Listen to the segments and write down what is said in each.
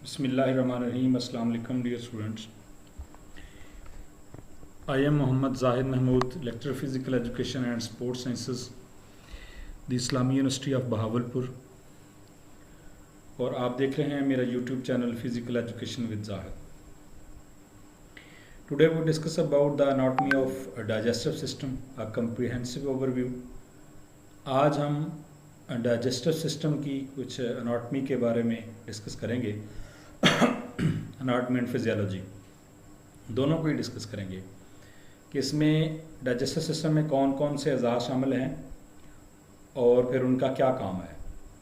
Bismillahirrahmanirrahim. Assalamu alaikum, dear students. I am Mohammad Zahid Mahmood, lecturer physical education and sports sciences, the Islami University of Bahawalpur. और आप देख रहे हैं मेरा YouTube channel physical education with Zahid. Today we discuss about the anatomy of a digestive system, a comprehensive overview. आज हम digestive system की कुछ अनाटमी के बारे में डिस्कस करेंगे. अनाटमी एंड फिजियोलॉजी दोनों को ही डिस्कस करेंगे कि इसमें डाइजेस्टिव सिस्टम में कौन कौन से अज़ा शामिल हैं और फिर उनका क्या काम है.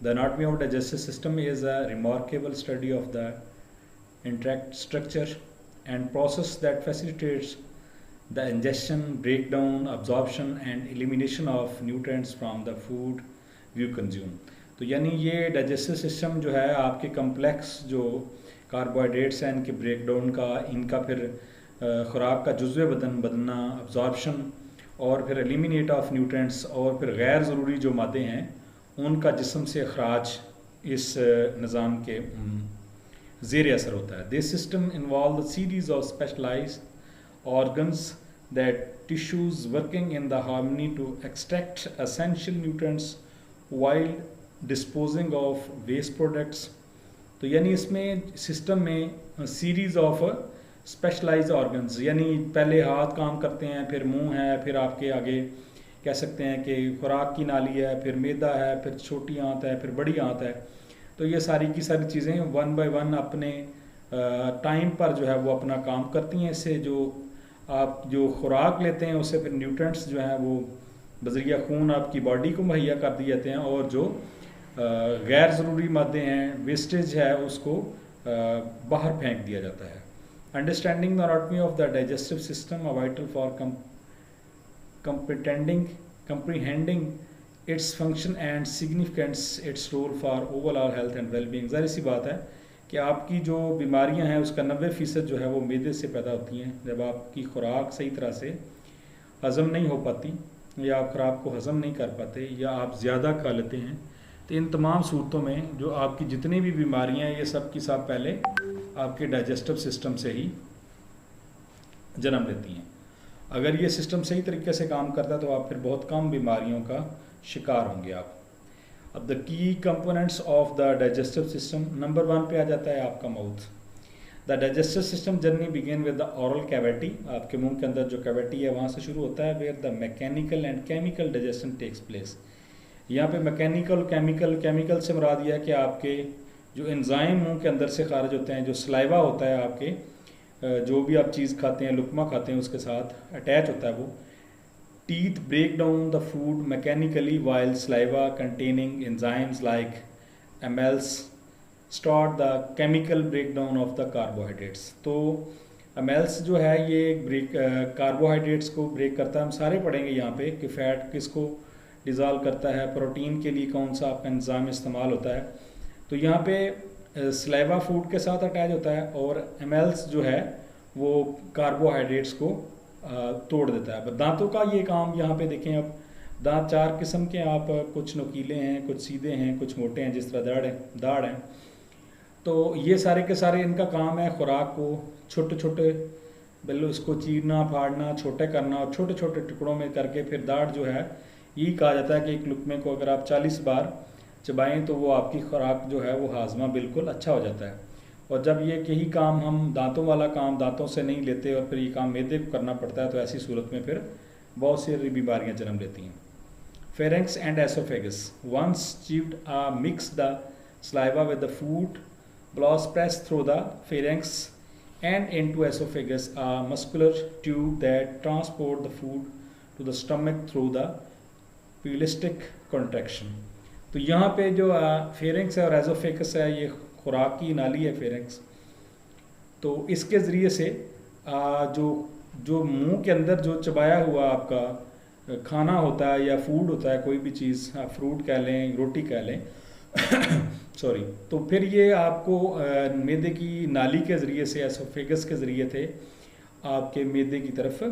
The anatomy of digestive system is a remarkable study of the interact structure and process that facilitates the injection, breakdown, absorption and elimination of nutrients from the food you consume. तो यानी ये डाइजेस्टिव सिस्टम जो है आपके complex जो carbohydrates हैं इनके breakdown का, इनका फिर ख़ुराक का जुज़्व बदन बदलना, अब्जॉर्प्शन और फिर एलिमिनेट ऑफ न्यूट्रिएंट्स और फिर गैर ज़रूरी जो मादे हैं उनका जिस्म से अखराज इस निज़ाम के ज़ेर असर होता है. This system involve the series of specialised organs that tissues working in the harmony to extract essential nutrients while disposing of waste products. तो यानी इसमें सिस्टम में सीरीज़ ऑफ स्पेशलाइज्ड ऑर्गन्स, यानी पहले हाथ काम करते हैं, फिर मुंह है, फिर आपके आगे कह सकते हैं कि खुराक की नाली है, फिर मैदा है, फिर छोटी आंत है, फिर बड़ी आंत है. तो ये सारी की सारी चीज़ें वन बाय वन अपने टाइम पर जो है वो अपना काम करती हैं. इससे जो आप जो खुराक लेते हैं उससे फिर न्यूट्रिएंट्स जो हैं वो बज़रिया खून आपकी बॉडी को मुहैया कर दिए जाते हैं और जो गैर ज़रूरी मादे हैं, वेस्टेज है, उसको बाहर फेंक दिया जाता है. Understanding the anatomy of the digestive system are vital for comprehending its function and significance, its role for overall health and well-being. ज़ाहिर सी बात है कि आपकी जो बीमारियां हैं उसका 90% जो है वो मैदे से पैदा होती हैं. जब आपकी खुराक सही तरह से हज़म नहीं हो पाती या आप खुराक को हज़म नहीं कर पाते या आप ज़्यादा खा लेते हैं, तो इन तमाम सूरतों में जो आपकी जितनी भी बीमारियां हैं ये सब की सब पहले आपके डाइजेस्टिव सिस्टम से ही जन्म लेती हैं. अगर ये सिस्टम सही तरीके से काम करता है तो आप फिर बहुत कम बीमारियों का शिकार होंगे आप. अब the key components of the digestive system, number 1 पे आ जाता है आपका mouth. The digestive system journey begin with the oral cavity. आपके मुंह के अंदर जो कैविटी है वहाँ से शुरू होता है. Where the mechanical and chemical digestion takes place. यहाँ पे मैकेनिकल केमिकल से मुराद यह है कि आपके जो एंजाइम मुंह के अंदर से खारिज होते हैं, जो सलाइवा होता है आपके जो भी आप चीज़ खाते हैं, लुकमा खाते हैं, उसके साथ अटैच होता है वो. Teeth break down the food mechanically while saliva containing enzymes like amylase start the chemical break down of the carbohydrates. तो एमेल्स जो है ये ब्रेक कार्बोहाइड्रेट्स को ब्रेक करता है. हम सारे पढ़ेंगे यहाँ पे कि फैट किसको डिज़ॉल्व करता है, प्रोटीन के लिए कौन सा आपका एंजाइम इस्तेमाल होता है. तो यहाँ पे सलाइवा फूड के साथ अटैच होता है और एमेल्स जो है वो कार्बोहाइड्रेट्स को तोड़ देता है. दांतों का ये काम यहाँ पे देखें आप, दांत 4 किस्म के, आप कुछ नुकीले हैं, कुछ सीधे हैं, कुछ मोटे हैं, जिस तरह दाढ़ हैं. तो ये सारे के सारे इनका काम है खुराक को छोटे छोटे बिल्कुल उसको चीरना, फाड़ना, छोटे करना और छोटे छोटे टुकड़ों में करके फिर दाढ़ जो है यही कहा जाता है कि एक लुकमे को अगर आप 40 बार चबाएं तो वो आपकी खुराक जो है वो हाजमा बिल्कुल अच्छा हो जाता है. और जब ये यही काम हम दांतों वाला काम दांतों से नहीं लेते और फिर ये काम मैदे को करना पड़ता है, तो ऐसी सूरत में फिर बहुत सी बीमारियां जन्म लेती हैं. Pharynx and oesophagus. Once chewed mix the saliva with the food bolus passes through the pharynx and into esophagus, a muscular tube that transport the food to the stomach through the peristaltic contraction. तो यहाँ पे जो pharynx है और oesophagus है ये खुराक की नाली है फेरेंक्स. तो इसके ज़रिए से जो मुंह के अंदर जो चबाया हुआ आपका खाना होता है या फूड होता है, कोई भी चीज़, फ्रूट कह लें, रोटी कह लें सॉरी, तो फिर ये आपको मैदे की नाली के ज़रिए से, एसोफेगस के ज़रिए थे आपके मैदे की तरफ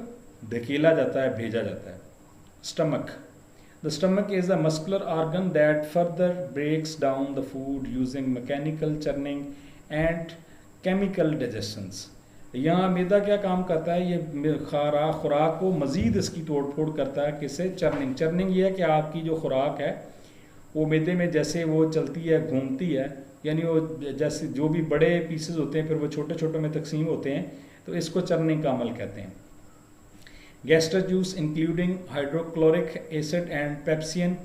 धकेला जाता है, भेजा जाता है. Stomach. The stomach is a muscular organ that further breaks down the food using mechanical churning and chemical digestions. यहाँ मैदा क्या काम करता है, ये खुराक को मज़ीद इसकी तोड़ फोड़ करता है। किससे? चर्निंग। चर्निंग ये है कि आपकी जो खुराक है वो मैदे में जैसे वो चलती है, घूमती है, यानी वो जैसे जो भी बड़े पीसेस होते हैं फिर वो छोटे छोटे में तकसीम होते हैं, तो इसको चर्निंग का अमल कहते हैं। Gastric juice including hydrochloric acid and pepsin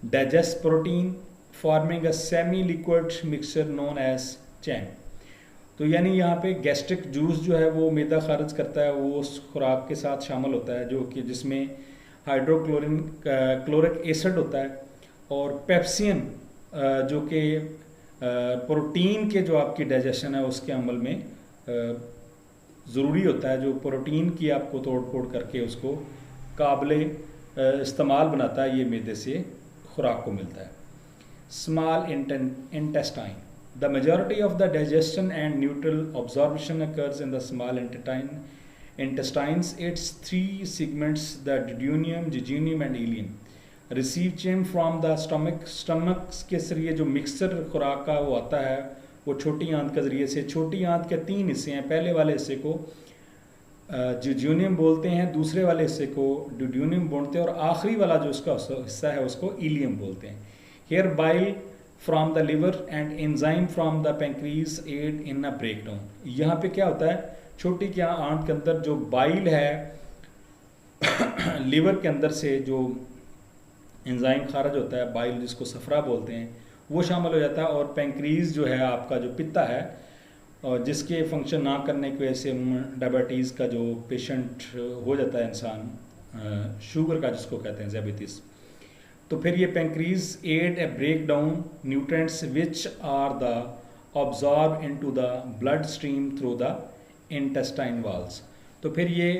digest protein forming a semi liquid mixture known as chyme. तो यानी यहाँ पे गैस्ट्रिक जूस जो है वो मैदा खारिज करता है, वो उस खुराक के साथ शामिल होता है जो कि जिसमें क्लोरिक एसिड होता है और पेप्सियन जो कि प्रोटीन के जो आपकी डाइजेशन है उसके अमल में ज़रूरी होता है, जो प्रोटीन की आपको तोड़ फोड़ करके उसको काबिले इस्तेमाल बनाता है, ये मैदे से खुराक को मिलता है। Small intestine, the majority of the digestion and neutral absorption occurs in the small intestines. Its three segments, the duodenum, jejunum and ileum, receive chyme from the stomach. Stomach के जरिए जो मिक्सचर खुराक का वो आता है वो छोटी आंत के ज़रिए से। छोटी आंत के 3 हिस्से हैं, पहले वाले हिस्से को जेजुनियम बोलते हैं, दूसरे वाले हिस्से को ड्यूडेनियम बोलते हैं और आखिरी वाला जो उसका हिस्सा है उसको इलियम बोलते हैं। Here bile from the liver and enzyme from the pancreas aid in a breakdown. यहाँ पे क्या होता है, छोटी क्या आंत के अंदर जो बाइल है लिवर के अंदर से जो एंजाइम खारिज होता है, बाइल जिसको सफरा बोलते हैं, वो शामिल हो जाता है। और पैंक्रीज जो है आपका जो पित्ता है और जिसके फंक्शन ना करने की वजह से डायबिटीज़ का जो पेशेंट हो जाता है इंसान, शुगर का जिसको कहते हैं डायबिटीज़, तो फिर ये pancreas aid a break down nutrients which are the absorb into the blood stream through the intestine walls. तो फिर ये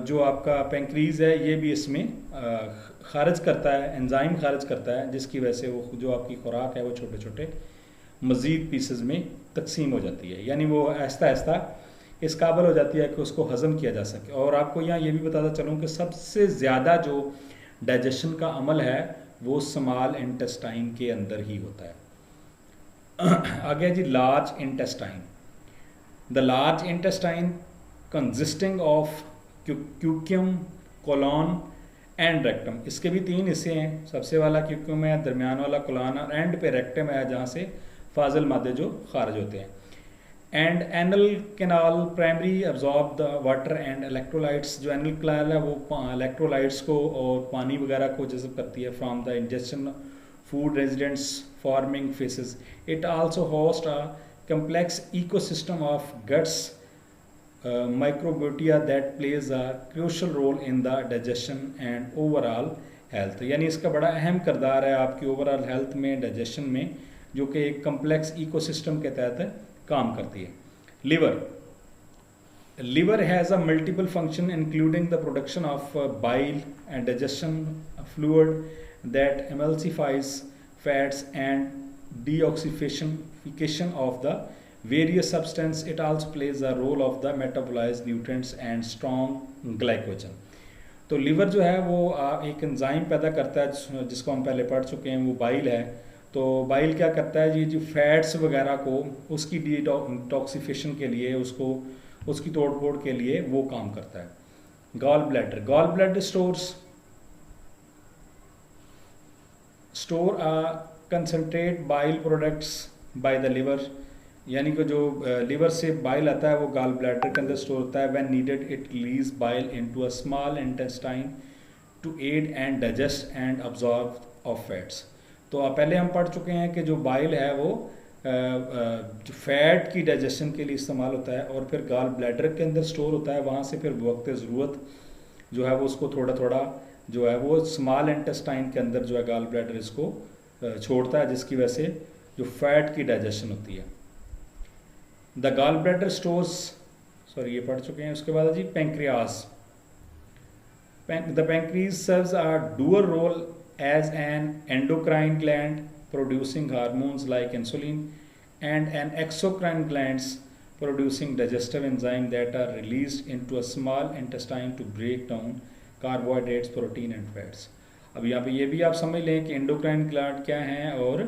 जो आपका पैंक्रीज है ये भी इसमें खारिज करता है, एंजाइम खारिज करता है, जिसकी वजह से वो जो आपकी खुराक है वो छोटे छोटे मज़ीद पीसेस में तकसीम हो जाती है, यानी वो आहिस्ता आहिस्ता इस काबिल हो जाती है कि उसको हज़म किया जा सके। और आपको यहाँ ये भी बताता चलूँ कि सबसे ज़्यादा जो डाइजेशन का अमल है वो स्मॉल इंटेस्टाइन के अंदर ही होता है। आगे जी large intestine. The large intestine consisting of caecum, colon and rectum. इसके भी 3 हिस्से हैं, सबसे वाला क्यूक्यम है, दरमियान वाला कोलॉन और एंड पे रेक्टम है जहाँ से फाजिल मादे जो खारिज होते हैं। And anal canal primary absorb the water and electrolytes. जो एनल कैनाल है वो इलेक्ट्रोलाइट्स को और पानी वगैरह को जज़ब करती है from the injection food residents forming faces. It also host a complex ecosystem of guts microbiota that plays a crucial role in the digestion and overall health। यानी इसका बड़ा अहम किरदार है आपकी ओवरऑल हेल्थ में, डाइजेशन में, जो कि एक कम्प्लेक्स इकोसिस्टम के तहत काम करती है। Liver has a multiple function including the production of bile and digestion fluid that emulsifies fats and deoxification of the various substance. It also plays a role of the metabolized nutrients and strong glycogen। तो liver जो है वो एक enzyme पैदा करता है जिसको हम पहले पढ़ चुके हैं, वो बाइल है। तो बाइल क्या करता है, ये जो फैट्स वगैरह को उसकी डिटॉक्सिफिकेशन के लिए, उसको उसकी तोड़ फोड़ के लिए वो काम करता है। Gallbladder store concentrate bile products by the liver. यानी कि जो लिवर से बाइल आता है वो गॉल ब्लैडर के अंदर स्टोर होता है। When needed it release bile into a small intestine to aid and digest and absorb of fats. तो पहले हम पढ़ चुके हैं कि जो बाइल है वो जो फैट की डाइजेशन के लिए इस्तेमाल होता है और फिर गॉल ब्लैडर के अंदर स्टोर होता है। वहाँ से फिर वक्त ज़रूरत जो है वो उसको थोड़ा थोड़ा जो है वो स्मॉल इंटेस्टाइन के अंदर जो है गॉल ब्लैडर इसको छोड़ता है, जिसकी वजह से जो फैट की डाइजेशन होती है। द गॉल ब्लैडर स्टोर्स, ये पढ़ चुके हैं। उसके बाद जी pancreas. The pancreas serves a dual role as an endocrine gland producing hormones like insulin and an exocrine glands producing digestive enzyme that are released into a small intestine to break down carbohydrates, protein and fats. अब यहाँ पे ये भी आप समझ लें कि endocrine gland क्या हैं और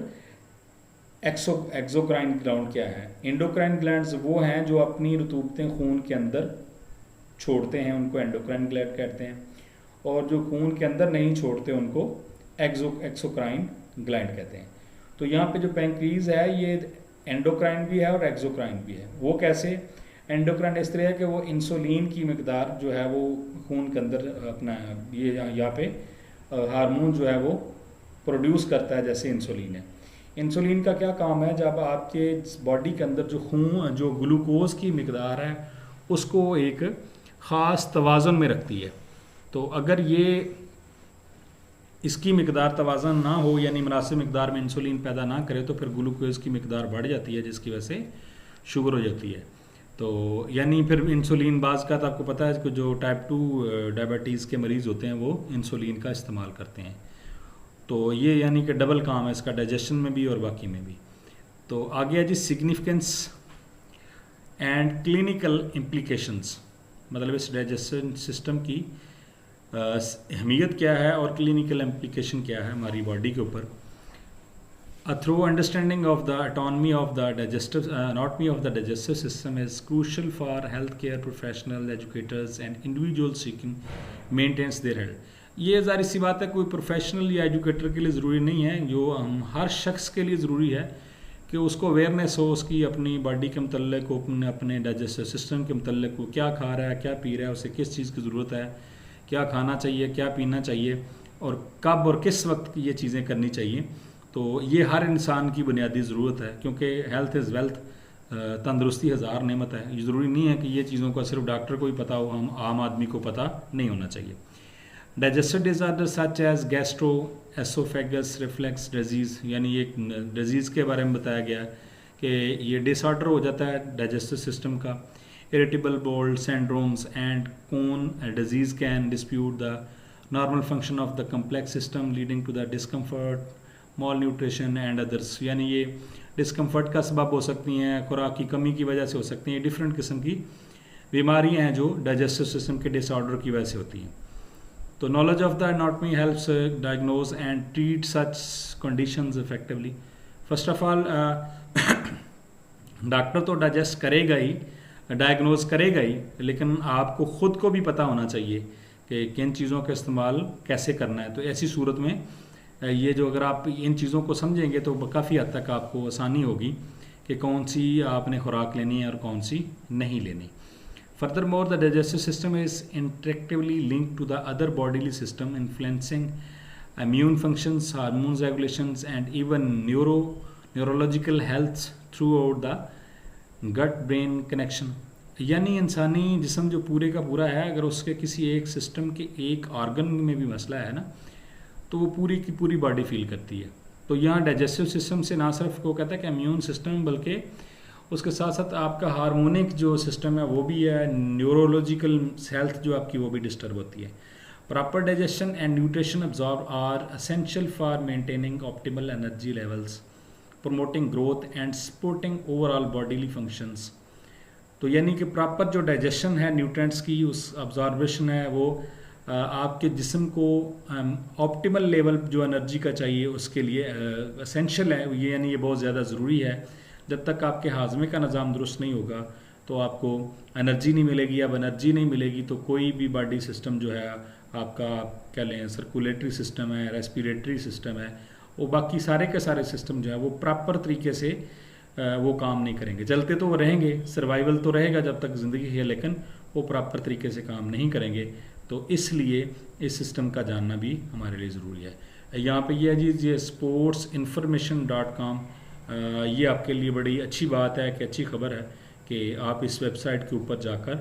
एक्सोक्राइन ग्लैंड क्या है? एंडोक्राइन ग्लैंड्स वो हैं जो अपनी रतूबतें खून के अंदर छोड़ते हैं, उनको एंडोक्राइन ग्लैंड कहते हैं, और जो खून के अंदर नहीं छोड़ते उनको एक्सोक्राइन ग्लैंड कहते हैं। तो यहाँ पे जो पैंक्रीज है ये एंडोक्राइन भी है और एक्सोक्राइन भी है। वो कैसे? एंडोक्राइन इस तरह है कि वो इंसुलिन की मकदार जो है वो खून के अंदर अपना ये यहाँ पे हार्मोन जो है वो प्रोड्यूस करता है, जैसे इंसुलिन है। इंसुलिन का क्या काम है? जब आपके बॉडी के अंदर जो ग्लूकोज की मकदार है उसको एक ख़ास तवाज़ुन में रखती है। तो अगर ये इसकी मकदार तवाज़ुन ना हो, यानी मुनासिब मकदार में इंसुलिन पैदा ना करे, तो फिर ग्लूकोज की मकदार बढ़ जाती है, जिसकी वजह से शुगर हो जाती है। तो यानी फिर इंसुलिन बाज़ का तो आपको पता है कि जो टाइप 2 डायबिटीज़ के मरीज़ होते हैं वो इंसुलिन का इस्तेमाल करते हैं। तो ये यानी कि डबल काम है इसका, डाइजेशन में भी और बाकी में भी। तो आगे है जी सिग्निफिकेंस एंड क्लिनिकल इम्प्लीकेशंस, मतलब इस डाइजेशन सिस्टम की अहमियत क्या है और क्लिनिकल इम्प्लीकेशन क्या है हमारी बॉडी के ऊपर। A thorough understanding of the anatomy of the digestive system is crucial for healthcare professionals, educators, and individuals seeking maintenance their health. ये ज़ाहिर सी बात है कोई प्रोफेशनल या एजुकेटर के लिए ज़रूरी नहीं है, जो हम हर शख्स के लिए ज़रूरी है कि उसको अवेयरनेस हो उसकी अपनी बॉडी के मतलब को, अपने डाइजेस्टिव सिस्टम के मतलब को, क्या खा रहा है, क्या पी रहा है, उसे किस चीज़ की ज़रूरत है, क्या खाना चाहिए, क्या पीना चाहिए, और कब और किस वक्त ये चीज़ें करनी चाहिए। तो ये हर इंसान की बुनियादी ज़रूरत है, क्योंकि हेल्थ इज़ वेल्थ, तंदुरुस्ती हज़ार नेमत है। ये ज़रूरी नहीं है कि ये चीज़ों का सिर्फ डॉक्टर को ही पता हो, हम आम आदमी को पता नहीं होना चाहिए। Digestive disorder such as gastro oesophagus reflux disease, यानी एक डिजीज़ के बारे में बताया गया कि ये डिसऑर्डर हो जाता है डाइजेस्टिव सिस्टम का। Irritable bowel syndromes and Crohn disease can dispute the normal function of the complex system leading to the discomfort, malnutrition and others, यानी ये डिस्कम्फर्ट का सबब हो सकती हैं, खुराक की कमी की वजह से हो सकती हैं। डिफरेंट किस्म की बीमारियां हैं जो डाइजेस्टिव सिस्टम के डिसऑर्डर की वजह से होती हैं। तो knowledge of the anatomy helps diagnose and treat such conditions effectively. First of all doctor तो डाइजेस्ट करेगा ही, डायग्नोज करेगा ही, लेकिन आपको ख़ुद को भी पता होना चाहिए कि किन चीज़ों का इस्तेमाल कैसे करना है। तो ऐसी सूरत में ये जो अगर आप इन चीज़ों को समझेंगे तो काफ़ी हद तक आपको आसानी होगी कि कौन सी आपने खुराक लेनी है और कौन सी नहीं लेनी। Furthermore, the digestive system is interactively linked to the other bodily system, influencing immune functions, hormones regulations, and even neurological health throughout the gut-brain connection. यानी इंसानी जिस्म जो पूरे का पूरा है, अगर उसके किसी एक सिस्टम के एक ऑर्गन में भी मसला है ना, तो वो पूरी की पूरी बॉडी फील करती है। तो यहाँ डाइजेस्टिव सिस्टम से ना सिर्फ को कहता है कि इम्यून सिस्टम, बल्कि उसके साथ साथ आपका हार्मोनिक जो सिस्टम है वो भी है, न्यूरोलॉजिकल हेल्थ जो आपकी वो भी डिस्टर्ब होती है। Proper digestion and nutrition absorb are essential for maintaining optimal energy levels, promoting growth and supporting overall bodily functions. तो यानी कि प्रॉपर जो डाइजेशन है न्यूट्रिएंट्स की, उस अब्जॉर्बेशन है, वो आपके जिस्म को ऑप्टिमल लेवल जो एनर्जी का चाहिए उसके लिए एसेंशियल है ये, यानी ये बहुत ज़्यादा ज़रूरी है। जब तक आपके हाजमे का निज़ाम दुरुस्त नहीं होगा तो आपको एनर्जी नहीं मिलेगी। अब एनर्जी नहीं मिलेगी तो कोई भी बॉडी सिस्टम जो है आपका, क्या लें, सर्कुलेटरी सिस्टम है, रेस्पिरेटरी सिस्टम है, वो बाकी सारे के सारे सिस्टम जो है वो प्रॉपर तरीके से वो काम नहीं करेंगे। चलते तो वो रहेंगे, सर्वाइवल तो रहेगा जब तक ज़िंदगी है, लेकिन वो प्रॉपर तरीके से काम नहीं करेंगे। तो इसलिए इस सिस्टम का जानना भी हमारे लिए ज़रूरी है। यहाँ पे ये है जी, ये sportsinformation.com, ये आपके लिए बड़ी अच्छी बात है कि अच्छी खबर है कि आप इस वेबसाइट के ऊपर जाकर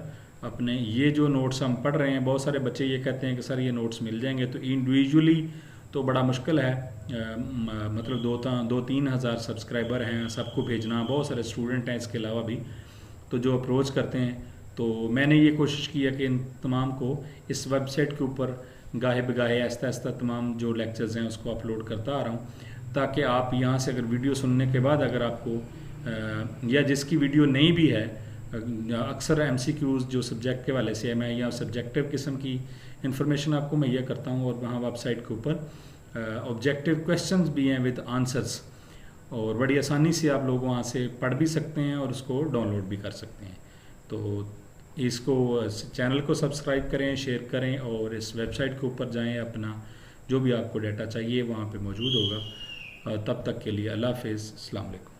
अपने ये जो नोट्स हम पढ़ रहे हैं, बहुत सारे बच्चे ये कहते हैं कि सर ये नोट्स मिल जाएंगे, तो इंडिविजुअली तो बड़ा मुश्किल है, मतलब 2-3 हज़ार सब्सक्राइबर हैं, सबको भेजना, बहुत सारे स्टूडेंट हैं इसके अलावा भी, तो जो अप्रोच करते हैं। तो मैंने ये कोशिश की है कि इन तमाम को इस वेबसाइट के ऊपर गाहे बगाहे आहिस्ता आहिस्ता तमाम जो लेक्चर्स हैं उसको अपलोड करता आ रहा हूँ, ताकि आप यहाँ से अगर वीडियो सुनने के बाद अगर आपको या जिसकी वीडियो नहीं भी है, अक्सर MCQs जो सब्जेक्ट के वाले से है, मैं या सब्जेक्टिव किस्म की इन्फॉर्मेशन आपको मुहैया करता हूँ, और वहाँ वेबसाइट के ऊपर ऑब्जेक्टिव क्वेश्चंस भी हैं विद आंसर्स, और बड़ी आसानी से आप लोग वहाँ से पढ़ भी सकते हैं और उसको डाउनलोड भी कर सकते हैं। तो इसको चैनल को सब्सक्राइब करें, शेयर करें और इस वेबसाइट के ऊपर जाएं, अपना जो भी आपको डाटा चाहिए वहाँ पे मौजूद होगा। तब तक के लिए अल्लाह हाफ़िज़, अस्सलाम वालेकुम।